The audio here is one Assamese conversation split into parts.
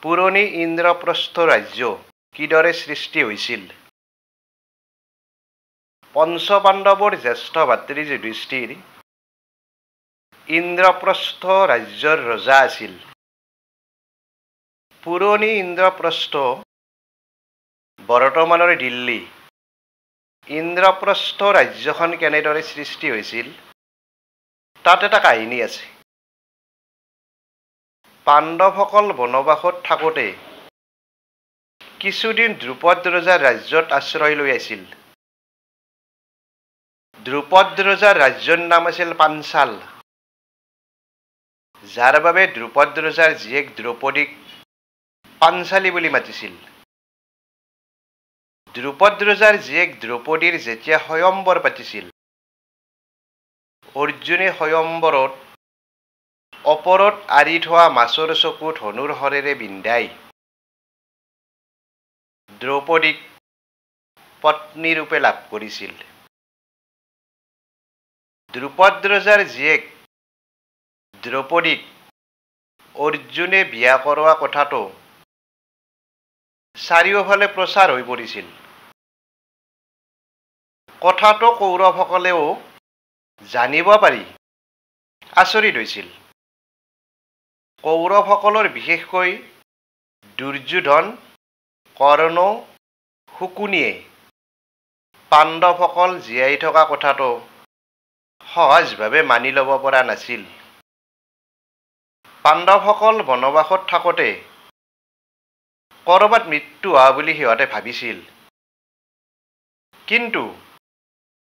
পুৰণি ইন্দ্ৰপ্ৰস্থ ৰাজ্য কিদৰে সৃষ্টি হৈছিল? পঞ্চপাণ্ডৱৰ জ্যেষ্ঠ ভাতৃ যুধিষ্ঠিৰ ইন্দ্ৰপ্ৰস্থ ৰাজ্যৰ ৰজা আছিল। পুৰণি ইন্দ্ৰপ্ৰস্থ বৰ্তমানৰ দিল্লী। ইন্দ্ৰপ্ৰস্থ ৰাজ্যখন কেনেদৰে সৃষ্টি হৈছিল তাত এটা কাহিনী আছে। পাণ্ডৱসকল বনবাসত থাকোঁতে কিছুদিন দ্ৰুপদ ৰজাৰ ৰাজ্যত আশ্ৰয় লৈ আছিল। দ্ৰুপদ ৰজাৰ ৰাজ্যৰ নাম আছিল পাঞ্চাল, যাৰ বাবে দ্ৰুপদ ৰজাৰ জীয়েক দ্ৰৌপদীক পাঞ্চালী বুলি মাতিছিল। দ্ৰুপদ ৰজাৰ জীয়েক দ্ৰৌপদীৰ যেতিয়া স্বয়ম্বৰ পাতিছিল, অৰ্জুনে স্বয়ম্বৰত ওপৰত আঁৰি থোৱা মাছৰ চকু ধনুৰ শৰেৰে বিন্ধাই দ্ৰৌপদীক পত্নীৰূপে লাভ কৰিছিল। দ্ৰুপদ ৰজাৰ জীয়েক দ্ৰৌপদীক অৰ্জুনে বিয়া কৰোৱা কথাটো চাৰিওফালে প্ৰচাৰ হৈ পৰিছিল। কথাটো কৌৰৱসকলেও জানিব পাৰি আচৰিত হৈছিল। কৌৰৱসকলৰ বিশেষকৈ দুৰ্যোধন, কৰ্ণ, শকুনিয়ে পাণ্ডৱসকল জীয়াই থকা কথাটো সহজভাৱে মানি ল'ব পৰা নাছিল। পাণ্ডৱসকল বনবাসত থাকোঁতে ক'ৰবাত মৃত্যু হোৱা বুলি সিহঁতে ভাবিছিল। কিন্তু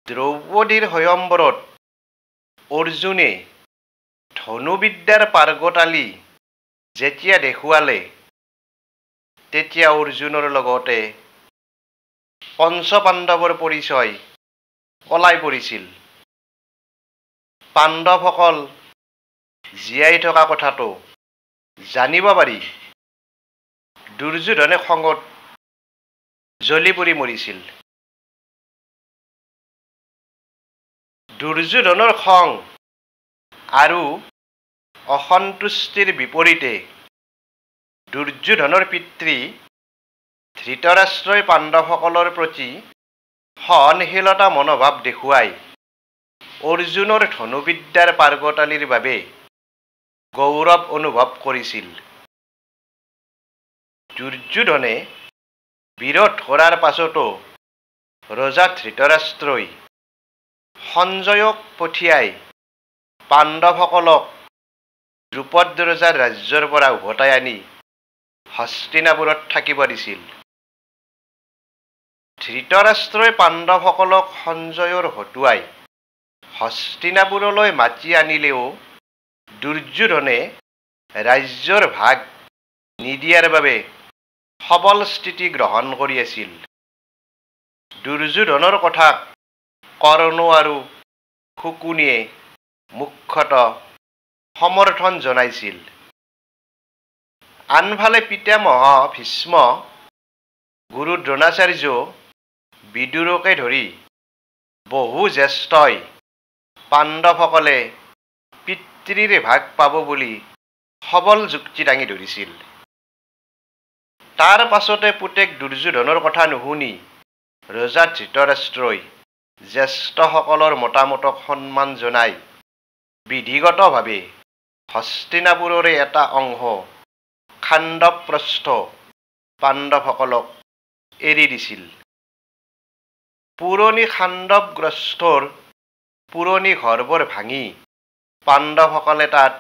দ্ৰৌপদীৰ স্বয়ম্বৰত অৰ্জুনে ধনুবিদ্যাৰ পাৰ্গতালী যেতিয়া দেখুৱালে, তেতিয়া অৰ্জুনৰ লগতে পঞ্চপাণ্ডৱৰ পৰিচয় ওলাই পৰিছিল। পাণ্ডৱসকল জীয়াই থকা কথাটো জানিব পাৰি দুৰ্যোধনে খঙত জ্বলি পৰি মৰিছিল। দুৰ্যোধনৰ খং আৰু অসন্তুষ্টিৰ বিপৰীতে দুৰ্যোধনৰ পিতৃ ধৃতৰাষ্ট্ৰই পাণ্ডৱসকলৰ প্ৰতি সহনশীলতা মনোভাৱ দেখুৱাই অৰ্জুনৰ ধনুবিদ্যাৰ পাৰ্গতালীৰ বাবে গৌৰৱ অনুভৱ কৰিছিল। দুৰ্যোধনে বিৰোধ কৰাৰ পাছতো ৰজা ধৃতৰাষ্ট্ৰই সঞ্জয়ক পঠিয়াই পাণ্ডৱসকলক দ্ৰুপদ ৰজাৰ ৰাজ্যৰ পৰা উভতাই আনি হস্তিনাপুৰত থাকিব দিছিল। ধৃতৰাষ্ট্ৰই পাণ্ডৱসকলক সঞ্জয়ৰ হতুৱাই হস্তিনাপুৰলৈ মাতি আনিলেও দুৰ্যোধনে ৰাজ্যৰ ভাগ নিদিয়াৰ বাবে সবল স্থিতি গ্ৰহণ কৰি আছিল। দুৰ্যোধনৰ কথাক কৰ্ণ আৰু শকুনিয়ে মুখ্যতঃ সমৰ্থন জনাইছিল। আনফালে পিতামহ ভীষ্ম, গুৰু দ্ৰোণাচাৰ্য, বিদুৰকে ধৰি বহু জ্যেষ্ঠই পাণ্ডৱসকলে পিতৃৰ ভাগ পাব বুলি সবল যুক্তি দাঙি ধৰিছিল। তাৰ পাছতে পুতেক দুৰ্যোধনৰ কথা নুশুনি ৰজা ধৃতৰাষ্ট্ৰই জ্যেষ্ঠসকলৰ মতামতক সন্মান জনাই বিধিগতভাৱে হস্তিনাপুৰৰে এটা অংশ খাণ্ডৱপ্ৰস্থ পাণ্ডৱসকলক এৰি দিছিল। পুৰণি খাণ্ডৱগ্ৰস্থৰ পুৰণি ঘৰবোৰ ভাঙি পাণ্ডৱসকলে তাত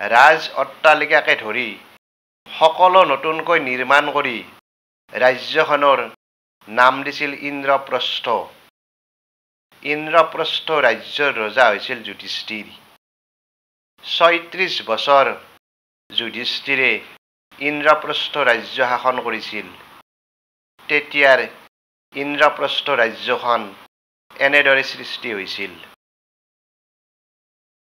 ৰাজ অট্টালিকাকে ধৰি সকলো নতুনকৈ নিৰ্মাণ কৰি ৰাজ্যখনৰ নাম দিছিল ইন্দ্ৰপ্ৰস্থ। ইন্দ্ৰপ্ৰস্থ ৰাজ্যৰ ৰজা হৈছিল যুধিষ্ঠিৰ। ৩৬ বছৰ যুধিষ্ঠিৰে ইন্দ্ৰপ্ৰস্থ ৰাজ্য শাসন কৰিছিল। তেতিয়াৰ ইন্দ্ৰপ্ৰস্থ ৰাজ্যখন এনেদৰে সৃষ্টি হৈছিল।